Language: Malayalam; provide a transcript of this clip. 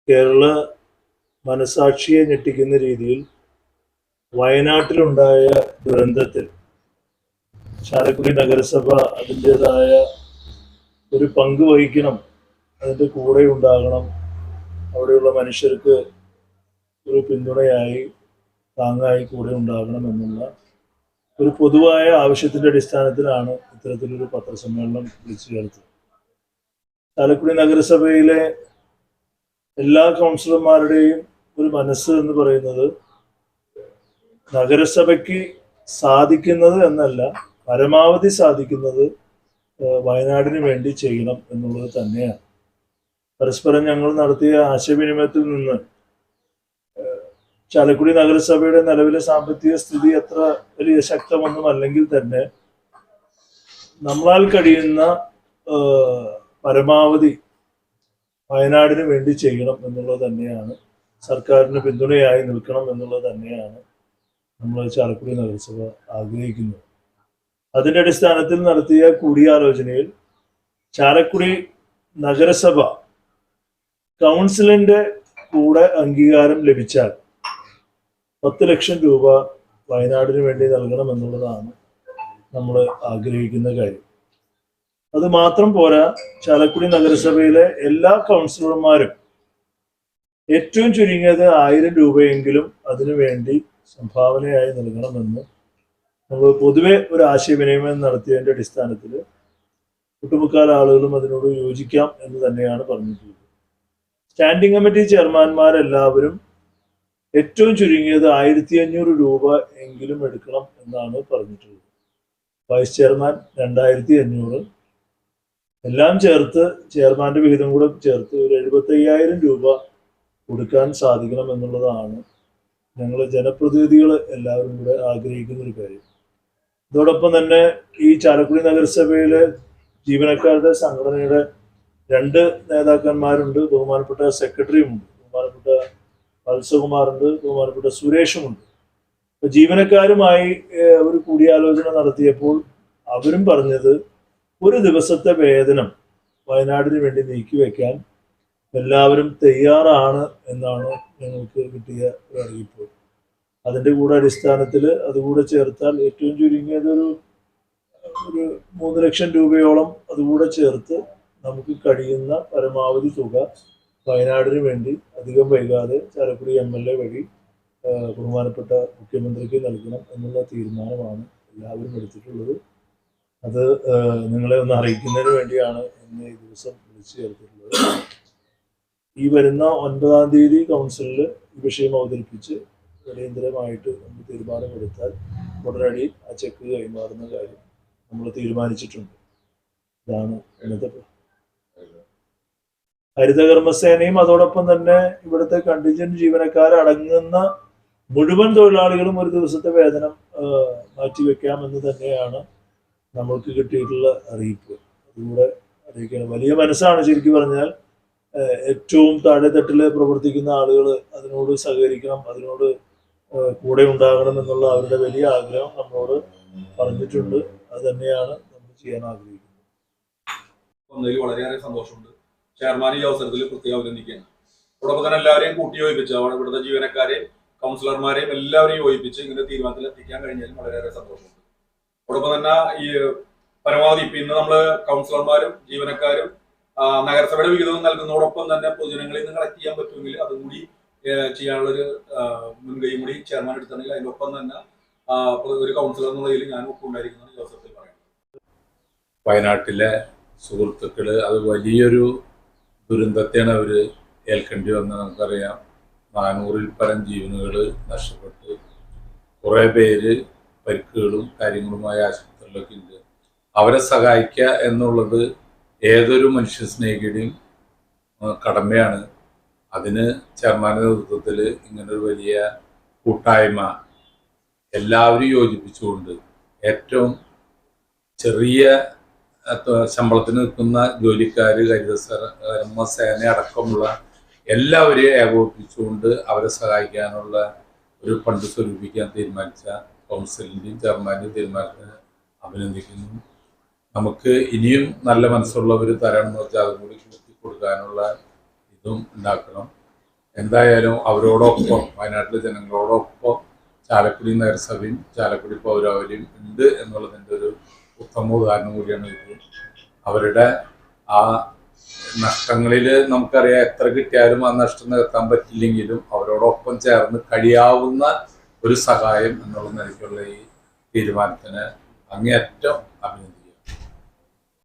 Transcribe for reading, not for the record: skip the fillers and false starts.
കേരള മനസാക്ഷിയെ ഞെട്ടിക്കുന്ന രീതിയിൽ വയനാട്ടിലുണ്ടായ ദുരന്തത്തിൽ ചാലക്കുടി നഗരസഭ അതിൻ്റെതായ ഒരു പങ്ക് വഹിക്കണം, അതിൻ്റെ കൂടെ ഉണ്ടാകണം, അവിടെയുള്ള മനുഷ്യർക്ക് ഒരു പിന്തുണയായി താങ്ങായി കൂടെ ഉണ്ടാകണം എന്നുള്ള ഒരു പൊതുവായ ആവശ്യത്തിൻ്റെ അടിസ്ഥാനത്തിലാണ് ഇത്തരത്തിലൊരു പത്രസമ്മേളനം വിളിച്ചു ചേർത്തത്. ചാലക്കുടി നഗരസഭയിലെ എല്ലാ കൗൺസിലർമാരുടെയും ഒരു മനസ്സ് എന്ന് പറയുന്നത് നഗരസഭയ്ക്ക് സാധിക്കുന്നത് എന്നല്ല, പരമാവധി സാധിക്കുന്നത് വയനാടിന് വേണ്ടി ചെയ്യണം എന്നുള്ളത് തന്നെയാണ്. പരസ്പരം ഞങ്ങൾ നടത്തിയ ആശയവിനിമയത്തിൽ നിന്ന് ചാലക്കുടി നഗരസഭയുടെ നിലവിലെ സാമ്പത്തിക സ്ഥിതി അത്ര വലിയ ശക്തമൊന്നുമല്ലെങ്കിൽ തന്നെ നമ്മളാൽ കഴിയുന്ന പരമാവധി വയനാടിന് വേണ്ടി ചെയ്യണം എന്നുള്ളത് തന്നെയാണ്, സർക്കാരിന് പിന്തുണയായി നിൽക്കണം എന്നുള്ളത് തന്നെയാണ് നമ്മൾ ചാലക്കുടി നഗരസഭ ആഗ്രഹിക്കുന്നത്. അതിൻ്റെ അടിസ്ഥാനത്തിൽ നടത്തിയ കൂടിയാലോചനയിൽ ചാലക്കുടി നഗരസഭ കൗൺസിലിൻ്റെ കൂടെ അംഗീകാരം ലഭിച്ചാൽ 10 ലക്ഷം രൂപ വയനാടിന് വേണ്ടി നൽകണം എന്നുള്ളതാണ് നമ്മൾ ആഗ്രഹിക്കുന്ന കാര്യം. അത് മാത്രം പോരാ, ചാലക്കുടി നഗരസഭയിലെ എല്ലാ കൗൺസിലർമാരും ഏറ്റവും ചുരുങ്ങിയത് 1000 രൂപയെങ്കിലും അതിനു വേണ്ടി സംഭാവനയായി നൽകണമെന്ന് നമ്മൾ പൊതുവെ ഒരു ആശയവിനിമയം നടത്തിയതിൻ്റെ അടിസ്ഥാനത്തിൽ ഒട്ടുമുക്കാൽ ആളുകളും അതിനോട് യോജിക്കാം എന്ന് തന്നെയാണ് പറഞ്ഞിട്ടുള്ളത്. സ്റ്റാൻഡിംഗ് കമ്മിറ്റി ചെയർമാൻമാരെല്ലാവരും ഏറ്റവും ചുരുങ്ങിയത് 1500 രൂപ എങ്കിലും എടുക്കണം എന്നാണ് പറഞ്ഞിട്ടുള്ളത്. വൈസ് ചെയർമാൻ 2500, എല്ലാം ചേർത്ത് ചെയർമാന്റെ വിഹിതം കൂടെ ചേർത്ത് ഒരു 75,000 രൂപ കൊടുക്കാൻ സാധിക്കണം എന്നുള്ളതാണ് ഞങ്ങൾ ജനപ്രതിനിധികൾ എല്ലാവരും കൂടെ ആഗ്രഹിക്കുന്ന ഒരു കാര്യം. അതോടൊപ്പം തന്നെ ഈ ചാലക്കുടി നഗരസഭയിലെ ജീവനക്കാരുടെ സംഘടനയുടെ 2 നേതാക്കന്മാരുണ്ട്, ബഹുമാനപ്പെട്ട സെക്രട്ടറിയുമുണ്ട്, ബഹുമാനപ്പെട്ട വത്സകുമാറുണ്ട്, ബഹുമാനപ്പെട്ട സുരേഷുമുണ്ട്. അപ്പൊ ജീവനക്കാരുമായി ഒരു കൂടിയാലോചന നടത്തിയപ്പോൾ അവരും പറഞ്ഞത് ഒരു ദിവസത്തെ വേതനം വയനാടിന് വേണ്ടി നീക്കിവെക്കാൻ എല്ലാവരും തയ്യാറാണ് എന്നാണ് ഞങ്ങൾക്ക് കിട്ടിയ ഒരു അറിയിപ്പ്. അതിൻ്റെ കൂടെ അടിസ്ഥാനത്തിൽ അതുകൂടെ ചേർത്താൽ ഏറ്റവും ചുരുങ്ങിയത് ഒരു 3 ലക്ഷം രൂപയോളം അതുകൂടെ ചേർത്ത് നമുക്ക് കഴിയുന്ന പരമാവധി തുക വയനാടിന് വേണ്ടി അധികം വൈകാതെ ചാലക്കുടി MLA വഴി ബഹുമാനപ്പെട്ട മുഖ്യമന്ത്രിക്ക് നൽകണം എന്നുള്ള തീരുമാനമാണ് എല്ലാവരും എടുത്തിട്ടുള്ളത്. അത് നിങ്ങളെ ഒന്ന് അറിയിക്കുന്നതിന് വേണ്ടിയാണ് ഇന്ന് ഈ ദിവസം വിളിച്ചു ചേർത്തിട്ടുള്ളത്. ഈ വരുന്ന 9-ാം തീയതി കൗൺസിലിൽ ഈ വിഷയം അവതരിപ്പിച്ച് അടിയന്തരമായിട്ട് നമ്മൾ തീരുമാനമെടുത്താൽ ഉടനടി ആ ചെക്ക് കൈമാറുന്ന കാര്യം നമ്മൾ തീരുമാനിച്ചിട്ടുണ്ട്. ഇതാണ് ഇന്നത്തെ. ഹരിതകർമ്മസേനയും അതോടൊപ്പം തന്നെ ഇവിടുത്തെ കണ്ടിജന്റ് ജീവനക്കാരടങ്ങുന്ന മുഴുവൻ തൊഴിലാളികളും ഒരു ദിവസത്തെ വേതനം മാറ്റിവെക്കാമെന്ന് തന്നെയാണ് നമ്മൾക്ക് കിട്ടിയിട്ടുള്ള അറിയിപ്പ്. അതുകൂടെ അറിയിക്കണം. വലിയ മനസ്സാണ് ശരിക്കും പറഞ്ഞാൽ. ഏറ്റവും താഴെത്തട്ടിൽ പ്രവർത്തിക്കുന്ന ആളുകൾ അതിനോട് സഹകരിക്കണം, അതിനോട് കൂടെ ഉണ്ടാകണം എന്നുള്ള അവരുടെ വലിയ ആഗ്രഹം നമ്മളോട് പറഞ്ഞിട്ടുണ്ട്. അത് തന്നെയാണ് നമ്മൾ ചെയ്യാൻ ആഗ്രഹിക്കുന്നത്. വളരെയേറെ സന്തോഷമുണ്ട്. ചെയർമാൻ ഈ അവസരത്തിൽ പ്രത്യേകം അഭിനന്ദിക്കുകയാണ്. അതോടൊപ്പം തന്നെ എല്ലാവരെയും കൂട്ടി യോജിപ്പിച്ച് ഇവിടുത്തെ ജീവനക്കാരെയും കൗൺസിലർമാരെയും എല്ലാവരെയും യോജിപ്പിച്ച് ഇങ്ങനെ തീരുമാനത്തിൽ എത്തിക്കാൻ കഴിഞ്ഞാലും വളരെയേറെ സന്തോഷമുണ്ട്. അതോടൊപ്പം തന്നെ ഈ പരമാവധി ഇന്ന് നമ്മള് കൗൺസിലർമാരും ജീവനക്കാരും നഗരസഭയുടെ വിഹിതവും നൽകുന്നതോടൊപ്പം തന്നെ പൊതുജനങ്ങളിൽ നിന്ന് കളക്ട് ചെയ്യാൻ പറ്റുമെങ്കിൽ അതും കൂടി ചെയ്യാനുള്ളൊരു മുൻകൈയും കൂടി ചെയർമാൻ എടുത്തിട്ടുണ്ടെങ്കിൽ അതിനൊപ്പം തന്നെ ഒരു കൗൺസിലർ എന്നുള്ളതിൽ ഞാനും ഒക്കെ ഉണ്ടായിരിക്കുന്ന ഈ അവസരത്തിൽ പറയുന്നത്. വയനാട്ടിലെ സുഹൃത്തുക്കള് അത് വലിയൊരു ദുരന്തത്തെയാണ് അവർ ഏൽക്കേണ്ടി വന്നത്. നമുക്കറിയാം, 400-ൽ പരം ജീവനുകൾ നഷ്ടപ്പെട്ട് കുറേ പേര് പരിക്കുകളും കാര്യങ്ങളുമായ ആശുപത്രികളിലൊക്കെ ഉണ്ട്. അവരെ സഹായിക്കുക എന്നുള്ളത് ഏതൊരു മനുഷ്യ സ്നേഹിയുടെയും കടമയാണ്. അതിന് ചെയർമാൻ്റെ നേതൃത്വത്തിൽ ഇങ്ങനൊരു വലിയ കൂട്ടായ്മ എല്ലാവരും യോജിപ്പിച്ചുകൊണ്ട് ഏറ്റവും ചെറിയ ശമ്പളത്തിന് നിൽക്കുന്ന ജോലിക്കാർ, ഹരിതകർമ്മസേന അടക്കമുള്ള എല്ലാവരെയും ഏകോപിപ്പിച്ചുകൊണ്ട് അവരെ സഹായിക്കാനുള്ള ഒരു ഫണ്ട് സ്വരൂപിക്കാൻ തീരുമാനിച്ച കൗൺസിലിൻ്റെയും ചെയർമാൻ്റെയും തീരുമാനത്തിന് അഭിനന്ദിക്കുന്നു. നമുക്ക് ഇനിയും നല്ല മനസ്സുള്ളവർ തരണം എന്ന് വെച്ചാൽ അതും കൂടി കൊടുക്കാനുള്ള ഇതും ഉണ്ടാക്കണം. എന്തായാലും അവരോടൊപ്പം വയനാട്ടിലെ ജനങ്ങളോടൊപ്പം ചാലക്കുടി നഗരസഭയും ചാലക്കുടി പൗരാവലിയും ഉണ്ട് എന്നുള്ളതിൻ്റെ ഒരു ഉത്തമ ഉദാഹരണം കൂടിയാണ് ഇത്. അവരുടെ ആ നഷ്ടങ്ങളിൽ നമുക്കറിയാം എത്ര കിട്ടിയാലും ആ നഷ്ടം നികത്താൻ പറ്റില്ലെങ്കിലും അവരോടൊപ്പം ചേർന്ന് കഴിയാവുന്ന ഒരു സഹായം എന്നുള്ള നിലയ്ക്കുള്ള ഈ തീരുമാനത്തിന് അങ്ങേയറ്റം അഭിനന്ദിക്കുന്നു.